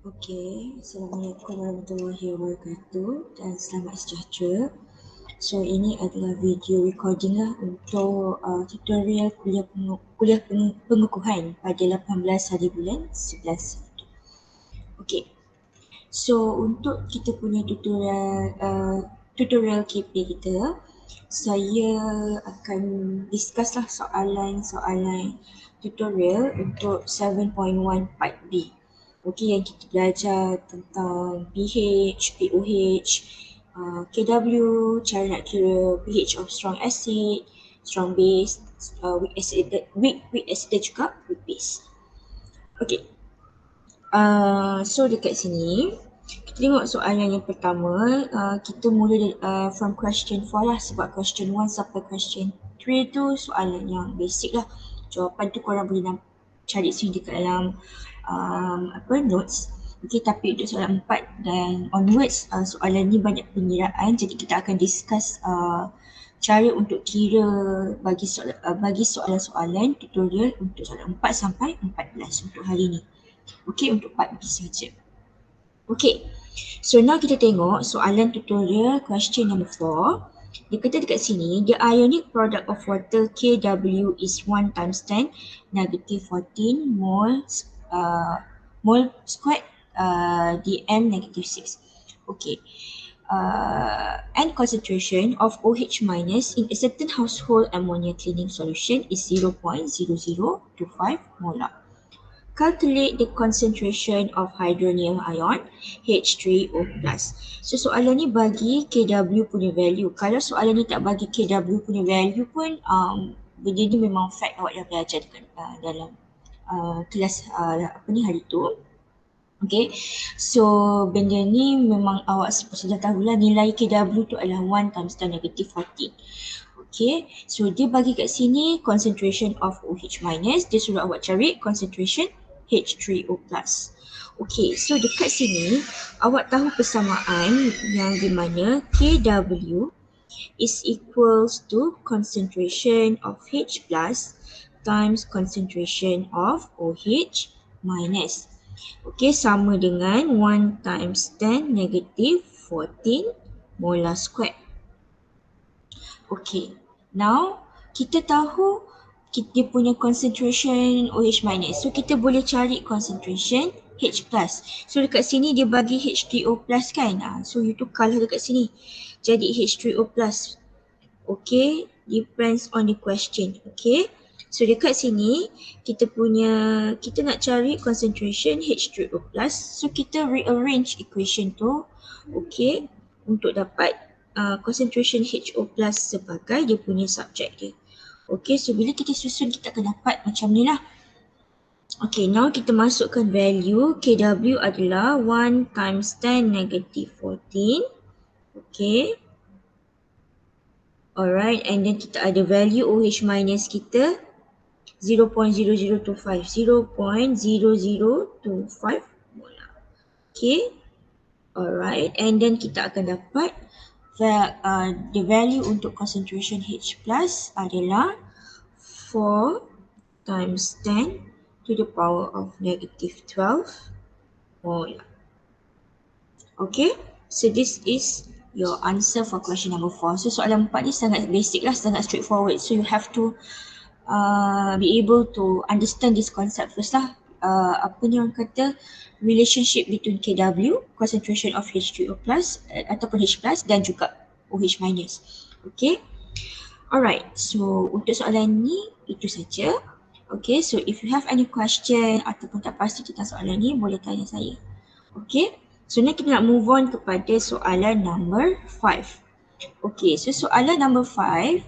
Okey, Assalamualaikum warahmatullahi wabarakatuh dan selamat sejahtera. So ini adalah video recording lah untuk tutorial kuliah pengukuhan pada 18 hari bulan 11. Okey. So untuk kita punya tutorial KP kita, saya akan discuss lah soalan-soalan tutorial untuk 7.1 part B. Okey, yang kita belajar tentang pH, POH, KW, cara nak kira pH of strong acid, strong base, weak acid dan juga weak base. Okey. So dekat sini kita tengok soalan yang pertama. Kita mula from question 4 lah, sebab question 1 sampai question 3 tu soalan yang basic lah. Jawapan tu korang boleh cari sini dekat dalam notes. Okay, tapi untuk soalan 4 dan onwards, soalan ni banyak pengiraan, jadi kita akan discuss cara untuk kira bagi soalan-soalan tutorial untuk soalan 4 sampai 14 untuk hari ni. Okay, untuk part B saja. Okay, so now kita tengok soalan tutorial question number 4. Dia kata dekat sini, the ionic product of water KW is 1 times 10 negative 14 mole squared dm negative 6. Okay. And concentration of OH minus in a certain household ammonia cleaning solution is 0.0025 molar. Calculate the concentration of hydronium ion H3O+. So soalan ni bagi KW punya value. Kalau soalan ni tak bagi KW punya value pun benda ni memang fact awak dah belajar dalam kelas hari tu. Okay, so benda ni memang awak sudah tahulah nilai KW tu adalah 1 times 10 negative 14. Okay, so dia bagi kat sini concentration of OH minus, dia suruh awak cari concentration H3O+. Okay, so dekat sini awak tahu persamaan yang di mana KW is equals to concentration of H plus times concentration of OH minus. Okay, sama dengan 1 times 10 negative 14 molar square. Okay, now kita tahu kita punya concentration OH minus. So kita boleh cari concentration H plus. So dekat sini dia bagi H3O plus kan. So you tukarlah dekat sini. Jadi H3O plus. Okay, depends on the question. Okay. So dekat sini kita nak cari concentration H3O plus. So kita rearrange equation tu. Okay. Untuk dapat concentration HO plus sebagai dia punya subjek dia. Okay, so bila kita susun kita akan dapat macam ni lah. Okay, now kita masukkan value KW adalah 1 times 10 negative 14. Okay. Alright, and then kita ada value OH minus kita 0.0025 molar. Okay. Alright, and then kita akan dapat the value untuk concentration H plus adalah 4 times 10 to the power of negative 12 molar. Okay, so this is your answer for question number 4. So soalan 4 ni sangat basic lah, sangat straightforward. So you have to be able to understand this concept first lah. Apa ni orang kata relationship between KW, concentration of H3O plus ataupun H plus dan juga OH minus. Okay. Alright, so untuk soalan ni itu saja. Okay, so if you have any question ataupun tak pasti tentang soalan ni boleh tanya saya. Okay, so ni kita nak move on kepada soalan number 5. Okay, so soalan number 5.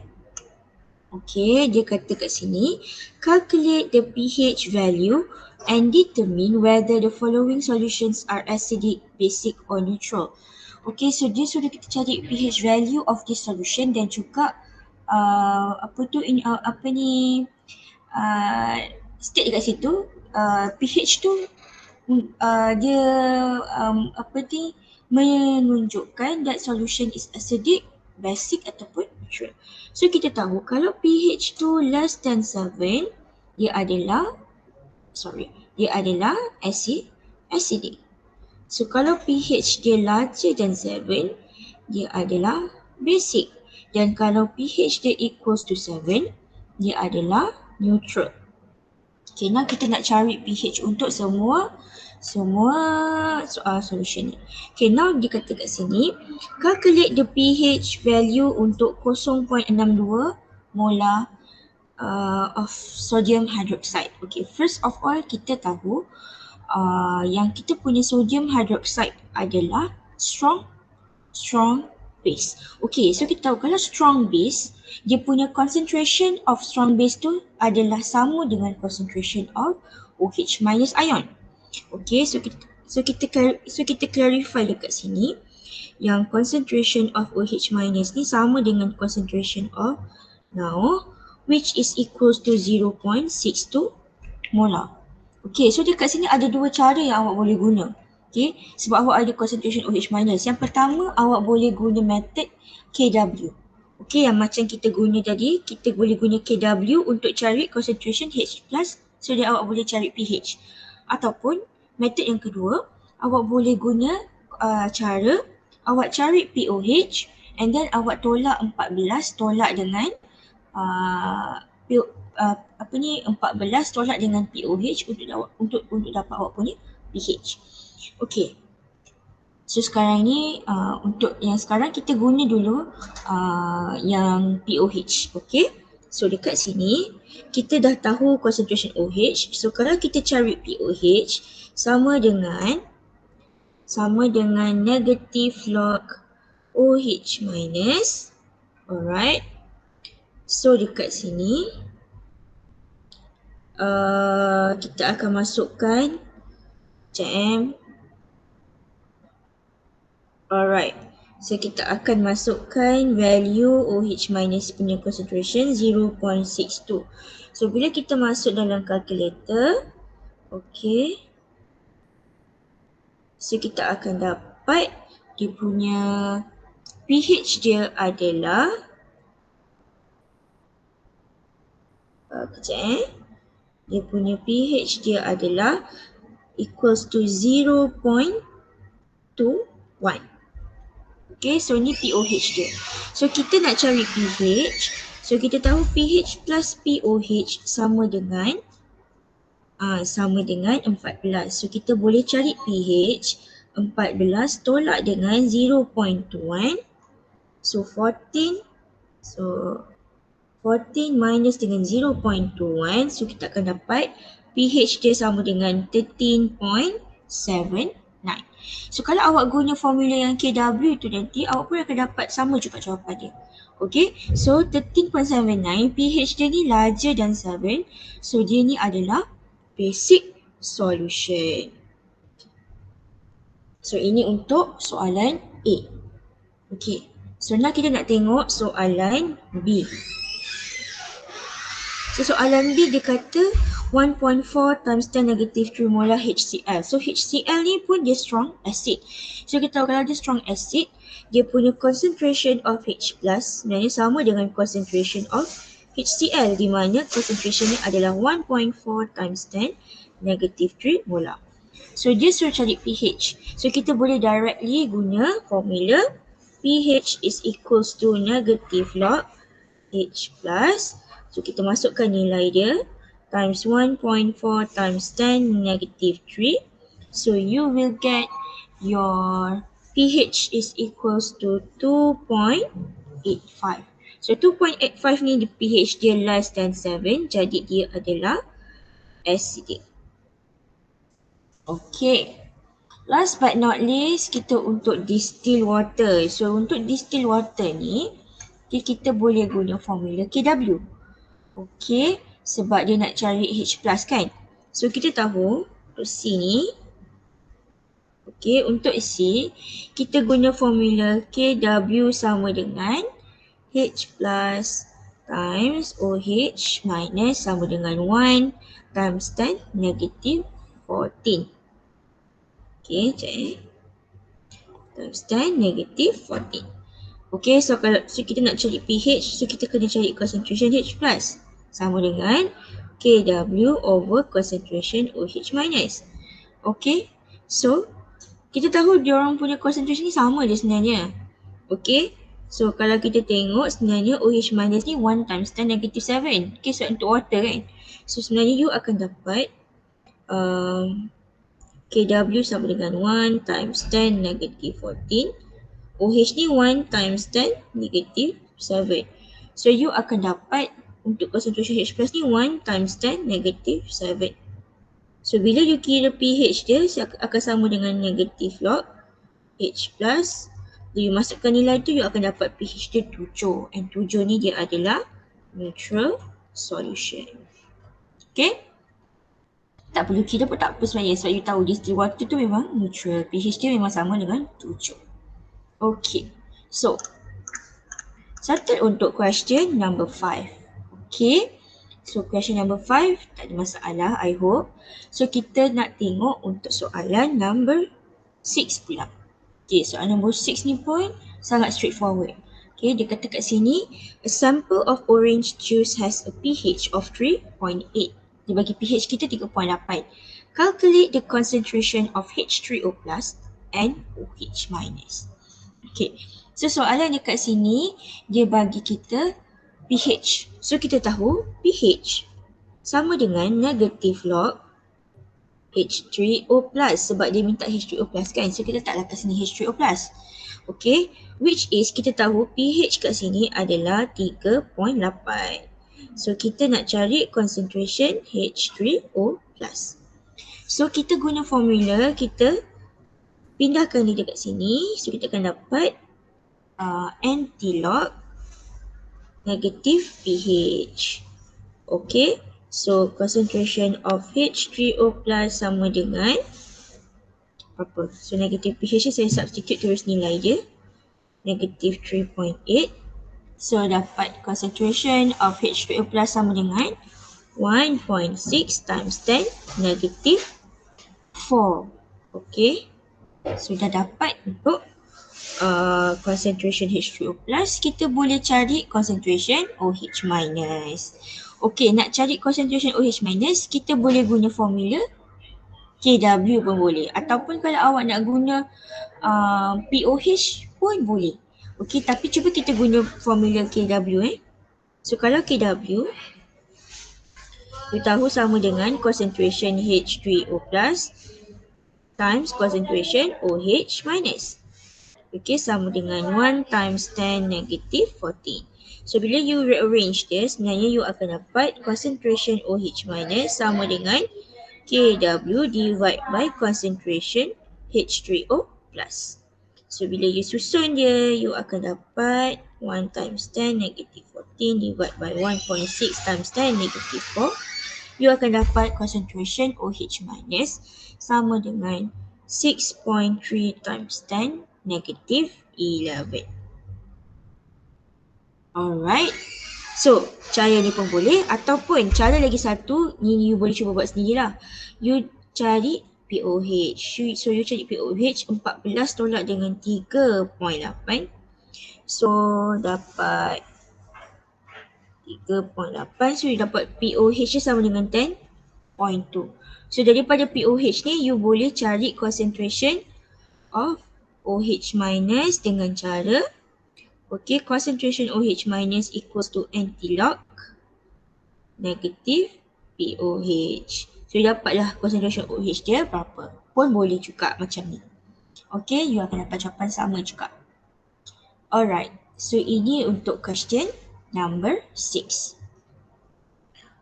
Okay, dia kata kat sini, calculate the pH value and determine whether the following solutions are acidic, basic or neutral. Okay, so dia sudah kita cari pH value of this solution dan juga state dekat situ pH tu dia menunjukkan that solution is acidic, basic ataupun neutral. So kita tahu kalau pH tu less than 7 dia adalah acidic. So kalau pH dia larger than 7, dia adalah basic. Dan kalau pH dia equals to 7, dia adalah neutral. Okay, now kita nak cari pH untuk semua soal solution ni. Okay, now dia kata kat sini, calculate the pH value untuk 0.62 molar of sodium hydroxide. Okay, first of all kita tahu yang kita punya sodium hydroxide adalah strong base. Okay, so kita tahu kalau strong base, dia punya concentration of strong base tu adalah sama dengan concentration of OH minus ion. Okay, so kita clarify dekat sini yang concentration of OH minus ni sama dengan concentration of now, which is equals to 0.62 molar. Okay, so dekat sini ada dua cara yang awak boleh guna. Okay, sebab awak ada concentration OH minus. Yang pertama, awak boleh guna method KW. Okay, yang macam kita guna tadi, kita boleh guna KW untuk cari concentration H+, so that awak boleh cari pH. Ataupun, method yang kedua, awak boleh guna cara awak cari POH and then awak tolak 14, tolak dengan 14 tolak dengan POH untuk dapat awak punya pH. Okey. So sekarang ni untuk yang sekarang kita guna dulu yang POH. Okey. So dekat sini kita dah tahu concentration OH. So kalau kita cari POH sama dengan negative log OH minus. Alright. So dekat sini kita akan masukkan alright, so kita akan masukkan value OH minus punya concentration 0.62. So bila kita masuk dalam calculator, okay, so kita akan dapat dia punya pH dia adalah dia punya pH dia adalah equals to 0.21. Okay, so ni POH dia. So kita nak cari pH. So kita tahu pH plus POH sama dengan 14. So kita boleh cari pH 14 tolak dengan 0.1. So 14. So 14 minus dengan 0.21. So kita akan dapat pH dia sama dengan 13.79. So kalau awak guna formula yang KW tu nanti, awak pun akan dapat sama juga jawapan dia. Okay, so 13.79, pH dia ni larger than 7. So dia ni adalah basic solution. So ini untuk soalan A. Okay, so now kita nak tengok soalan B. So soalan B dia kata 1.4 times 10 negative 3 molar HCl. So HCl ni pun dia strong acid. So kita tahu kalau dia strong acid, dia punya concentration of H+ sebenarnya sama dengan concentration of HCl, di mana concentration ni adalah 1.4 times 10 negative 3 molar. So dia suruh cari pH. So kita boleh directly guna formula pH is equals to negative log H+. So kita masukkan nilai dia times 1.4 times 10 negative 3. So you will get your pH is equals to 2.85. So 2.85 ni di pH dia less than 7, jadi dia adalah acidic. Okay. Last but not least, kita untuk distill water. So untuk distill water ni, kita boleh guna formula KW. Okay, sebab dia nak cari H+ kan. So kita tahu untuk C ni, okay, untuk C kita guna formula KW sama dengan H+ times OH minus sama dengan 1 times 10 negative 14. Okay, times 10 negative 14. Okay, so kalau kita nak cari pH, so kita kena cari concentration H+. Sama dengan KW over concentration OH minus. Okay, so kita tahu diorang punya concentration ni sama je sebenarnya. Okay, so kalau kita tengok sebenarnya OH minus ni 1 times 10 negative 7. Okay, so untuk water kan. So sebenarnya you akan dapat KW sama dengan 1 times 10 negative 14. OH ni 1 times 10 negative 7. So you akan dapat untuk concentration H plus ni 1 times 10 negative 7. So bila you kira pH dia akan sama dengan negative log H plus. You masukkan nilai tu, you akan dapat pH dia 7. And 7 ni dia adalah neutral solution. Okay? Tak perlu kira pun tak apa sebenarnya sebab you tahu distilled water tu memang neutral. pH dia memang sama dengan 7. Okay. So, settle untuk question number 5. Okay. So, question number 5 tak ada masalah, I hope. So, kita nak tengok untuk soalan number 6 pula. Okay, soalan number 6 ni pun sangat straightforward. Okay, dia kata kat sini, a sample of orange juice has a pH of 3.8. Dia bagi pH kita 3.8. Calculate the concentration of H3O plus and OH minus. Okay, so soalan dekat sini, dia bagi kita pH. So kita tahu pH sama dengan negative log H3O plus sebab dia minta H3O plus kan. So kita taklah kat sini H3O plus. Okay, which is kita tahu pH kat sini adalah 3.8. So kita nak cari concentration H3O plus. So kita guna formula, kita pindahkan dia dekat sini. So kita akan dapat anti-log negative pH. Okay, so concentration of H3O plus sama dengan apa? So negative pH saya substitute terus nilai dia. Negative 3.8. So dapat concentration of H3O plus sama dengan 1.6 times 10 negative 4. Okay, so dah dapat untuk concentration H3O plus. Kita boleh cari concentration OH minus. Okay, nak cari concentration OH minus, kita boleh guna formula KW pun boleh. Ataupun kalau awak nak guna POH pun boleh. Okay, tapi cuba kita guna formula KW So kalau KW, you tahu sama dengan concentration H3O plus times concentration OH minus. Okay, sama dengan 1 times 10 negative 14. So bila you rearrange dia, sebenarnya you akan dapat concentration OH minus sama dengan KW divide by concentration H3O plus. So bila you susun dia, you akan dapat 1 times 10 negative 14 divide by 1.6 times 10 negative 4. You akan dapat concentration OH minus sama dengan 6.3 times 10 negative 11. Alright. So, cara ni pun boleh ataupun cara lagi satu, ni you boleh cuba buat sendirilah. You cari POH. So, you cari POH 14 tolak dengan 3.8. So, dapat 3.8. So, you dapat POH sama dengan 10.2. So, daripada POH ni, you boleh cari concentration of OH minus dengan cara okay, concentration OH minus equals to anti-log negative POH. So, dapatlah concentration OH dia berapa. Pun boleh juga macam ni. Okay, you akan dapat jawapan sama juga. Alright, so ini untuk question number 6.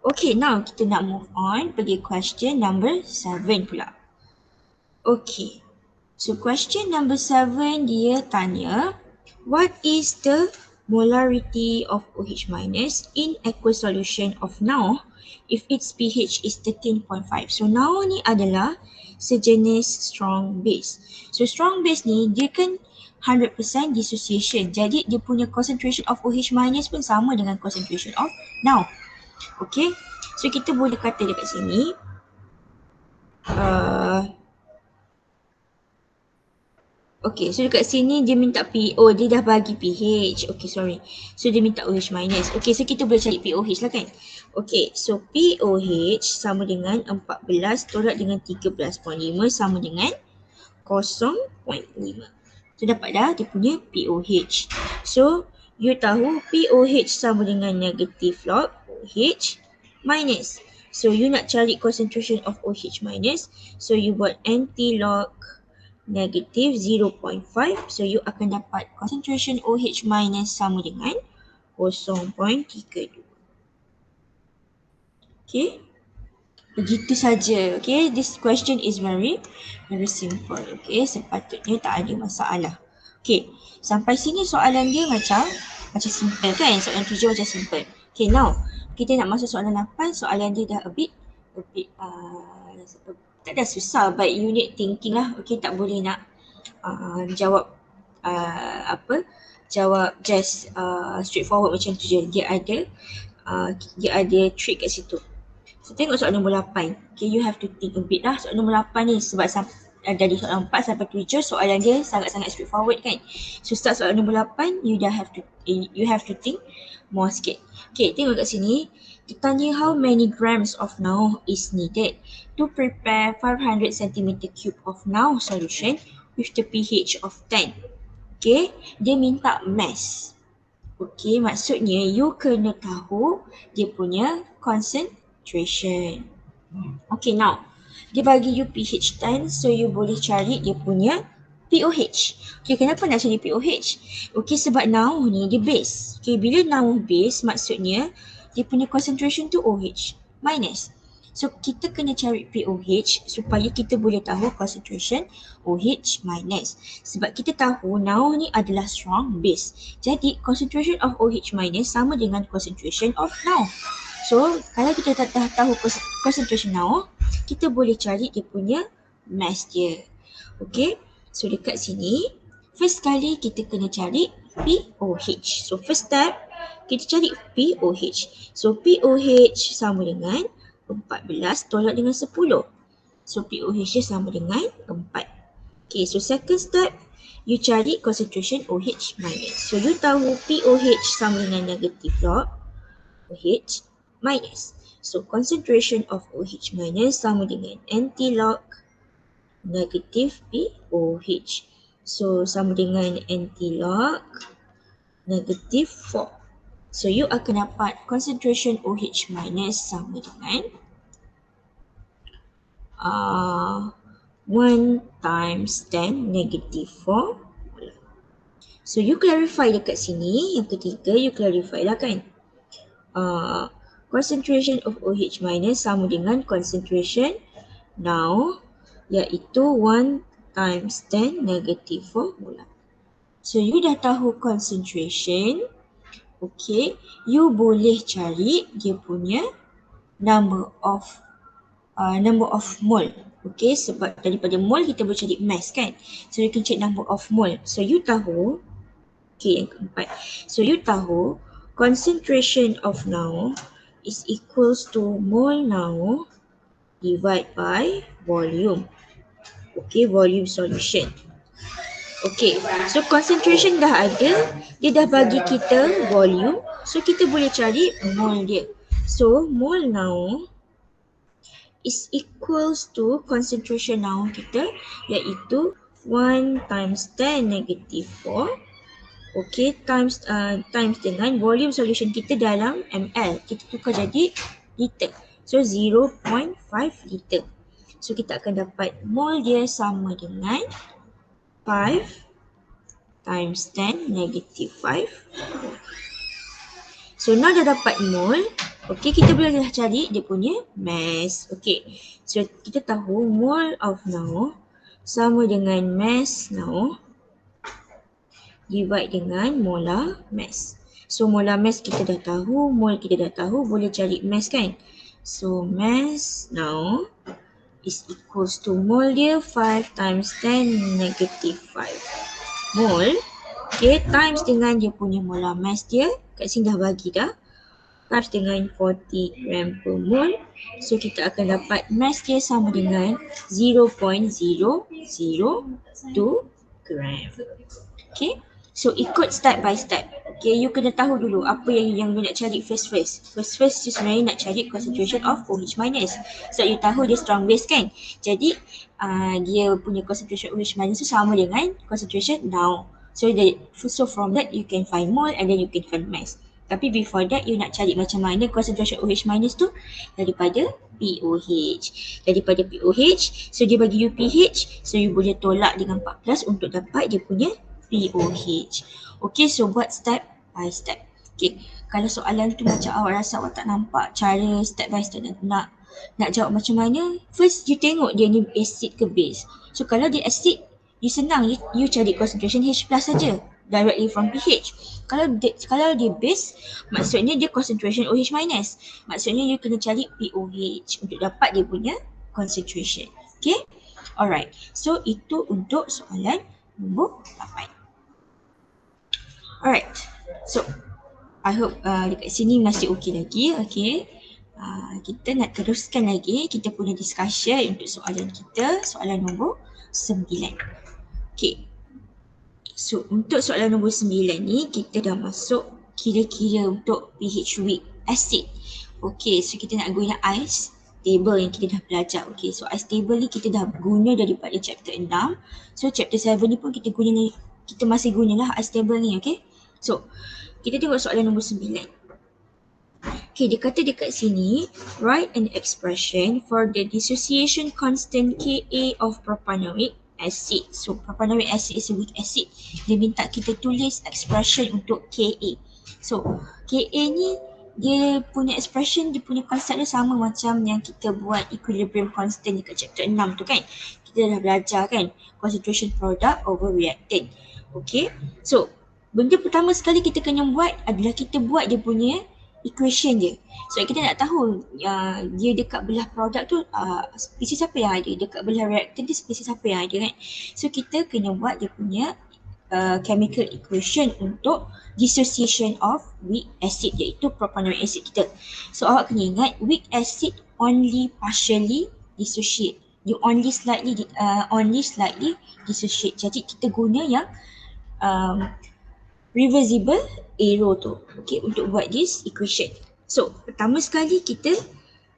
Okay, now kita nak move on pergi question number 7 pula. Okay, so question number 7 dia tanya, what is the molarity of OH minus in aqueous solution of NaOH if its pH is 13.5? So NaOH ni adalah sejenis strong base. So strong base ni dia kan 100% dissociation. Jadi dia punya concentration of OH minus pun sama dengan concentration of NaOH. Okay, so kita boleh kata dekat sini okay, so dekat sini dia minta dia dah bagi pH. Okay, sorry. So dia minta OH minus. Okay, so kita boleh cari POH lah kan. Okay, so POH sama dengan 14 tolak dengan 13.5 sama dengan 0.5. So dapat dah dia punya POH. So you tahu POH sama dengan negative log OH minus. So you nak cari concentration of OH minus. So you buat anti-log negative 0.5. So you akan dapat concentration OH minus sama dengan 0.32. Okay. Begitu saja. Okay, this question is very simple. Okay, sepatutnya tak ada masalah. Okay, sampai sini soalan dia macam simple kan? Soalan 7 macam simple. Okay, now kita nak masuk soalan 8. Soalan dia dah a bit tak ada susah, but you need thinking lah. Okay, tak boleh nak jawab jawab just straightforward macam tu je. Dia ada trick kat situ. So tengok soalan nombor 8. Okay, you have to think a bit lah soalan nombor 8 ni, sebab dari soalan 4 sampai 7 soalan dia sangat-sangat straightforward kan. So start soalan nombor 8, you have to think more sikit. Okay, tengok kat sini. Dia tanya how many grams of NaOH is needed to prepare 500 cm3 of NaOH solution with the pH of 10. Okay, dia minta mass. Okay, maksudnya you kena tahu dia punya concentration. Okay, now dia bagi you pH 10, so you boleh cari dia punya POH. Okay, kenapa nak cari POH? Okay, sebab NaOH ni dia base. Okay, bila NaOH base, maksudnya dia punya concentration tu OH minus. So kita kena cari POH supaya kita boleh tahu concentration OH minus. Sebab kita tahu NaOH ni adalah strong base. Jadi concentration of OH minus sama dengan concentration of NaOH. So kalau kita dah tahu concentration NaOH, kita boleh cari dia punya mass dia. Okay, so dekat sini first kali kita kena cari POH. So first step kita cari POH. So POH sama dengan 14 tolak dengan 10. So POH dia sama dengan 4. Okay, so second step you cari concentration OH minus. So you tahu POH sama dengan negative log OH minus. So concentration of OH minus sama dengan anti-log negative POH. So sama dengan anti-log negative 4. So you akan dapat concentration OH minus sama dengan 1 times 10 negative 4. So you clarify dekat sini, yang ketiga you clarify lah kan. Concentration of OH minus sama dengan concentration now, iaitu 1 times 10 negative 4 mula. So you dah tahu concentration. Okay, you boleh cari dia punya number of mole. Okay, sebab daripada mole kita boleh cari mass kan. So you can check number of mole. So you tahu, okay, yang keempat. So you tahu concentration of NaOH is equals to mole NaOH divide by volume. Okay, volume solution. Okay, so concentration dah ada, dia dah bagi kita volume, so kita boleh cari mole dia. So mole NaOH is equals to concentration NaOH kita, iaitu 1 times 10 negative 4. Okay, times dengan volume solution kita dalam ml, kita tukar jadi liter. So 0.5 liter. So kita akan dapat mole dia sama dengan 5 times 10 negative 5. So now dah dapat mole. Okay, kita boleh dah cari dia punya mass. Okay, so kita tahu mole of NaOH sama dengan mass NaOH divide dengan molar mass. So molar mass kita dah tahu, mole kita dah tahu, boleh cari mass kan. So mass NaOH is equals to mole dia 5 times 10 negative 5 mole. Okay, times dengan dia punya molar mass dia, kat sini dah bagi dah, times dengan 40 gram per mole. So kita akan dapat mass dia sama dengan 0.002 gram. Okay, So ikut step by step. Okay, you kena tahu dulu apa yang you nak cari first. First you sebenarnya nak cari concentration of OH minus. So you tahu dia strong base kan. Jadi dia punya concentration OH minus tu sama dengan concentration now. So from that you can find mole and then you can find mass. Tapi before that you nak cari macam mana concentration OH minus tu daripada POH. Daripada POH, so dia bagi you pH, so you boleh tolak dengan 14 untuk dapat dia punya POH. Okay, so buat step by step. Okay, kalau soalan tu macam awak rasa awak tak nampak cara step by step nak jawab macam mana, first you tengok dia ni acid ke base. So kalau dia acid, you senang, you cari concentration H plus saja directly from pH. Kalau dia base, maksudnya dia concentration OH minus. Maksudnya you kena cari POH untuk dapat dia punya concentration. Okay, alright. So itu untuk soalan nombor 8. Alright, so I hope dekat sini masih okey lagi. Okay, kita nak teruskan lagi kita punya discussion untuk soalan kita, soalan nombor 9. Okay, so untuk soalan nombor 9 ni kita dah masuk kira-kira untuk pH weak acid. Okay, so kita nak guna ice table yang kita dah belajar. Okay, so ice table ni kita dah guna daripada chapter 6. So chapter 7 ni pun kita masih gunalah ice table ni. Okay, so kita tengok soalan nombor 9. Okay, dia kata dekat sini, write an expression for the dissociation constant Ka of propanoic acid. So propanoic acid is a weak acid. Dia minta kita tulis expression untuk Ka. So Ka ni dia punya expression, dia punya konsep dia sama macam yang kita buat equilibrium constant dekat chapter 6 tu kan. Kita dah belajar kan, concentration product over reactant. Okay, so benda pertama sekali kita kena buat adalah kita buat dia punya equation dia. So kita nak tahu dia dekat belah produk tu spesies apa yang ada, dekat belah reactant dia spesies apa yang ada kan. So kita kena buat dia punya chemical equation untuk dissociation of weak acid, iaitu propanoic acid kita. So awak kena ingat weak acid only partially dissociate. You only slightly dissociate. Jadi kita guna yang reversible arrow tu, okay, untuk buat this equation. So pertama sekali kita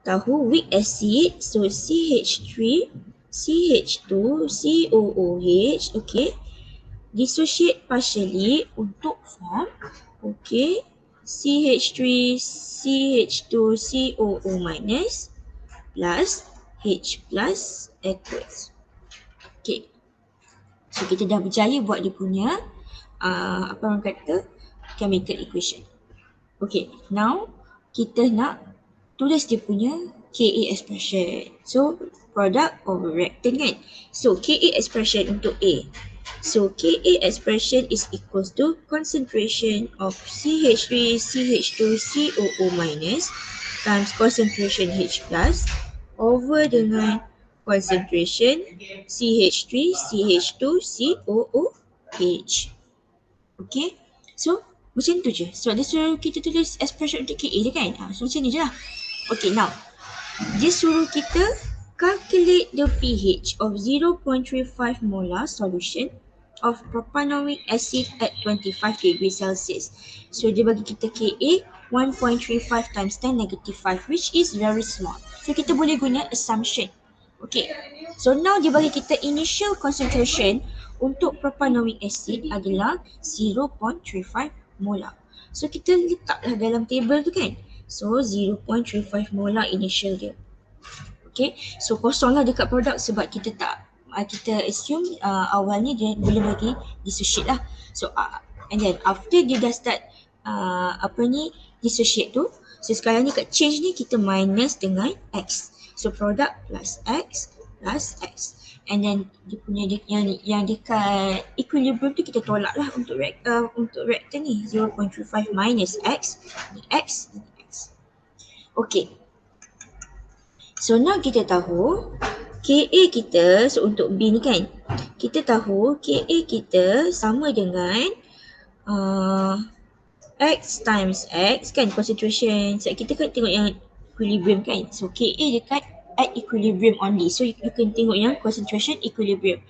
tahu weak acid, so CH3 CH2 COOH, okay, dissociate partially untuk form, okay, CH3 CH2 COO minus plus H plus aqueous. Okay, so kita dah berjaya buat dia punya apa orang kata chemical equation. Okay, now kita nak tulis dia punya Ka expression. So product over reactant kan. So Ka expression untuk A. So Ka expression is equals to concentration of CH3 CH2 COO minus times concentration H plus over dengan concentration CH3 CH2 COOH. Okay, so macam tu je. So dia suruh kita tulis expression untuk Ka je kan. So macam ni je lah. Okay, now dia suruh kita calculate the pH of 0.35 molar solution of propanoic acid at 25 degrees Celsius. So dia bagi kita Ka 1.35 times 10 negative 5, which is very small. So kita boleh guna assumption. Okay, so now dia bagi kita initial concentration untuk propanoic acid adalah 0.35 molar. So kita letaklah dalam table tu kan. So 0.35 molar initial dia. Okay, so kosonglah dekat produk sebab kita assume awalnya dia boleh bagi dissociate lah. So and then after dia dah start dissociate tu, so sekarang ni kat change ni kita minus dengan X. So product plus X plus X. And then dia punya yang dekat equilibrium tu kita tolak lah untuk reactant ni 0.35 minus X X. Okay, so now kita tahu Ka kita, so untuk B ni kan, kita tahu Ka kita sama dengan X times X kan, concentration. So kita kan tengok yang equilibrium kan. So Ka dekat at equilibrium only. So you can tengok yang concentration equilibrium.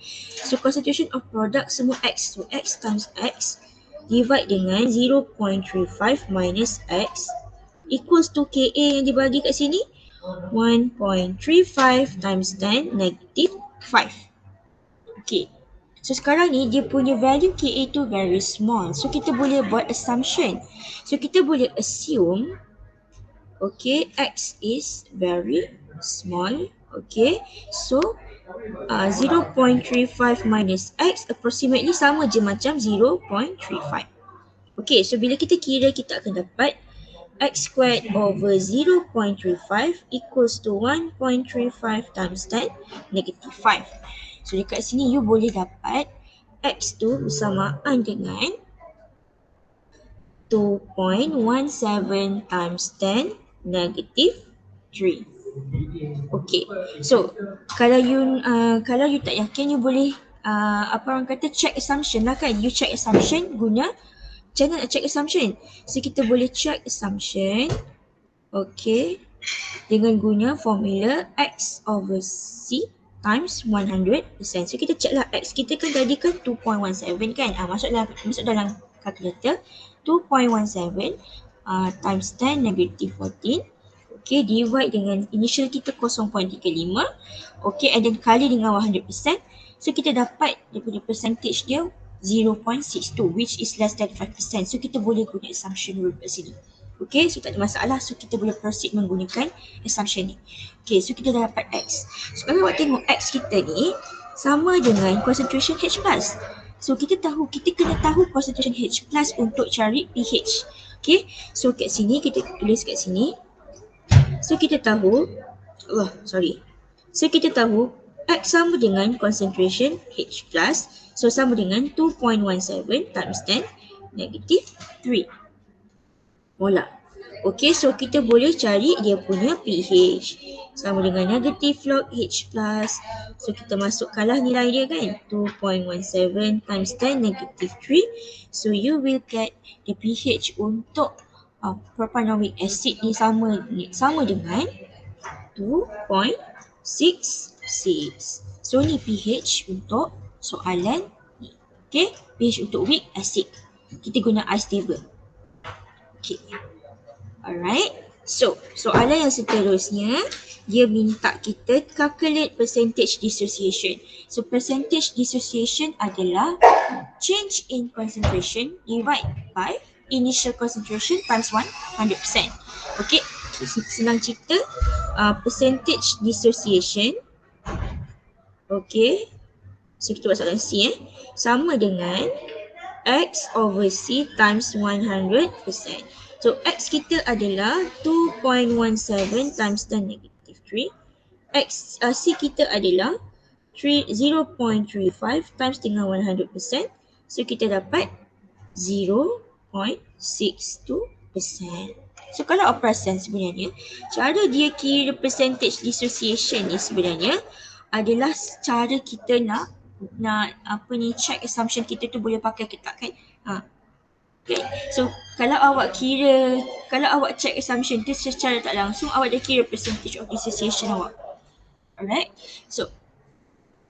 So concentration of product semua X. So X times X divide dengan 0.35 minus X equals to KA yang dibagi kat sini 1.35 times 10 negative 5. Okay. So sekarang ni dia punya value KA tu very small. So kita boleh buat assumption. So kita boleh assume okay, X is very small. Okay. So 0.35 minus X approximately sama je macam 0.35. Okay, so bila kita kira kita akan dapat X squared over 0.35 equals to 1.35 times 10 negative 5. So dekat sini you boleh dapat X tu bersamaan dengan 2.17 times 10 negative 3. Okay, so kalau you tak yakin, you boleh apa orang kata check assumption lah kan. You check assumption guna, macam mana nak check assumption? So kita boleh check assumption, okay, dengan guna formula X over C times 100%. So kita check lah X kita kan tadi kan 2.17 kan. Masuk dalam kalkulator 2.17 times 10 negative 14. Okay, divide dengan initial kita 0.35. Okay, and then kali dengan 100%. So kita dapat dia punya percentage dia 0.62 which is less than 5%. So kita boleh guna assumption rule kat sini. Okay, so tak ada masalah. So kita boleh proceed menggunakan assumption ni. Okay, so kita dah dapat X. So kalau awak tengok X kita ni sama dengan concentration H+. So kita kena tahu concentration H+ untuk cari pH. Okay, so kat sini kita tulis kat sini. So kita tahu, So kita tahu X sama dengan concentration H+. So sama dengan 2.17 times 10 negative 3 molar. Okay, so kita boleh cari dia punya pH. Sama dengan negative log H+. So kita masukkanlah nilai dia kan. 2.17 times 10 negative 3. So you will get the pH untuk propanoic acid ni sama dengan 2.66. So ni pH untuk soalan ni. Okay, pH untuk weak acid. Kita guna ice table. Okay. Alright. So, soalan yang seterusnya, dia minta kita calculate percentage dissociation. So, percentage dissociation adalah change in concentration divide by initial concentration times 100%. Okay, senang cerita, percentage dissociation, okay, so kita buat soalan C sama dengan X over C times 100%. So X kita adalah 2.17 times 10 negative 3. C kita adalah 0.35 times dengan 100%. So kita dapat 0.62%. So kalau awak perasan sebenarnya, cara dia kira percentage dissociation ni sebenarnya adalah cara kita nak check assumption kita tu boleh pakai ke tak kan. Okay. So kalau awak check assumption tu secara tak langsung, awak dah kira percentage of dissociation awak. Alright. So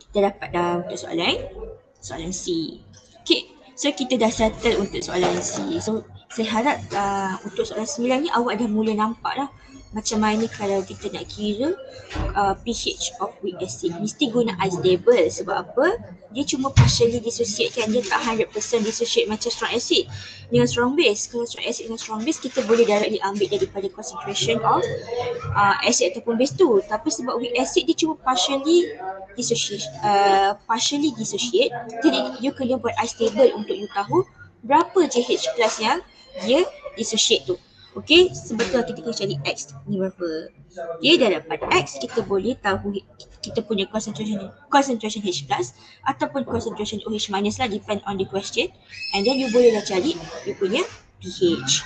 kita dapat dah untuk soalan C. Okay. So kita dah settle untuk soalan C. So saya harap untuk soalan 9 ni awak dah mula nampak dah macam mana kalau kita nak kira pH of weak acid. Mesti guna ice table. Sebab apa? Dia cuma partially dissociate kan. Dia tak 100% dissociate macam strong acid dengan strong base. Kalau strong acid dengan strong base, kita boleh directly ambil daripada concentration of acid ataupun base tu. Tapi sebab weak acid dia cuma partially dissociate. Jadi you kena buat ice table untuk you tahu berapa je H+ yang dia dissociate tu. Okay, sebetulnya kita kena cari X ni berapa. Okay, dah dapat X, kita boleh tahu kita punya concentration H+ ataupun concentration OH- lah, depend on the question. And then you boleh dah cari you punya pH.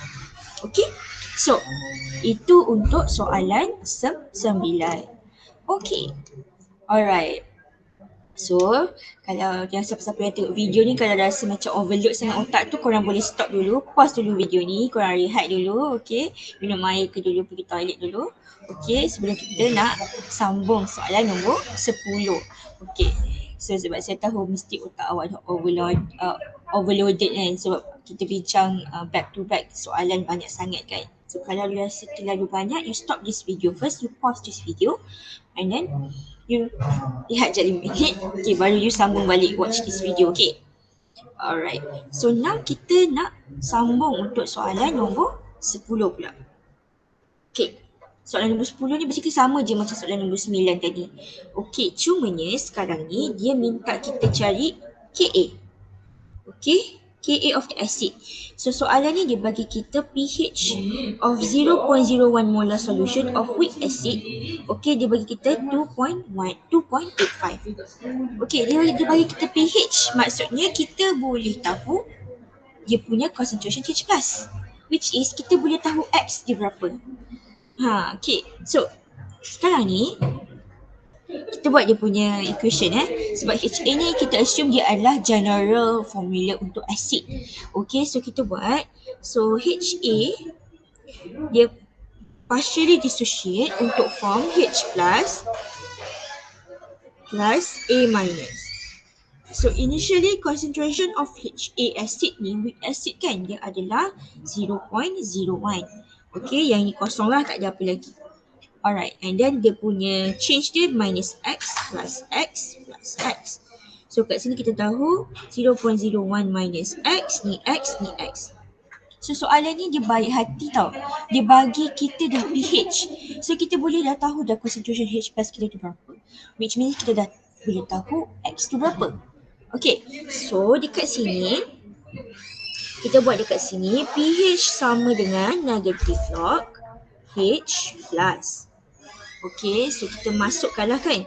Okay, so itu untuk soalan 9. Okay, alright. So, kalau yang siapa-siapa yang tengok video ni kalau rasa macam overload sangat otak tu, korang boleh stop dulu, pause dulu video ni, korang rehat dulu, okay. Minum air ke dulu, pergi toilet dulu. Okay, sebelum kita nak sambung soalan nombor 10. Okay, so sebab saya tahu mesti otak awak dah overloaded kan, sebab kita bincang back to back soalan banyak sangat kan. So kalau you rasa terlalu banyak, you stop this video first, you pause this video and then you lihat je 5 minit, okay, baru you sambung balik watch this video, okay. Alright, so now kita nak sambung untuk soalan nombor 10 pula. Okay, soalan nombor 10 ni basically sama je macam soalan nombor 9 tadi. Okay, cumanya sekarang ni dia minta kita cari Ka. Okay, Ka of the acid. So soalan ni dia bagi kita pH of 0.01 molar solution of weak acid. Okay, dia bagi kita 2.85. Okay, dia bagi kita pH. Maksudnya kita boleh tahu dia punya concentration H+. Which is kita boleh tahu X dia berapa. Okay. So sekarang ni kita buat dia punya equation sebab HA ni kita assume dia adalah general formula untuk acid. Okay, so kita buat. So HA dia partially dissociate untuk form H plus A minus. So initially concentration of HA acid ni, weak acid kan, dia adalah 0.01. Okay, yang ni kosong lah, tak ada apa lagi. Alright, and then dia punya change dia minus X plus X plus X. So kat sini kita tahu 0.01 minus X, ni X, ni X. So soalan ni dia baik hati tau. Dia bagi kita dah pH. So kita boleh dah tahu dah concentration H plus kita tu berapa. Which means kita dah boleh tahu X tu berapa. Okay, so dekat sini kita buat dekat sini pH sama dengan negative log H plus. Okay, so kita masukkanlah kan.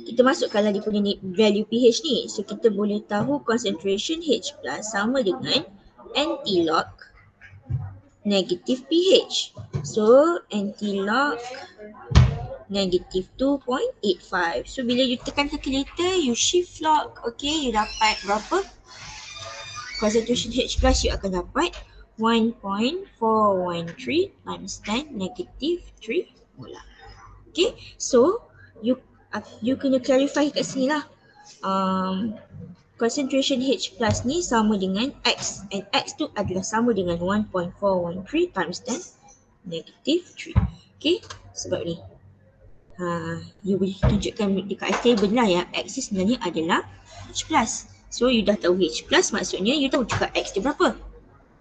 Kita masukkanlah dia punya value pH ni. So kita boleh tahu concentration H plus sama dengan anti-log negative pH. So anti-log negative 2.85. So bila you tekan calculator, you shift log, okay, you dapat berapa? Concentration H plus you akan dapat 1.413 times 10 negative 3 molar. Okay, so you kena clarify kat sini lah. Concentration H plus ni sama dengan X, and X tu adalah sama dengan 1.413 times 10 negative 3. Okay, sebab ni you boleh tunjukkan dekat table lah ya, X ni sebenarnya adalah H plus. So you dah tahu H plus, maksudnya you tahu juga X dia berapa.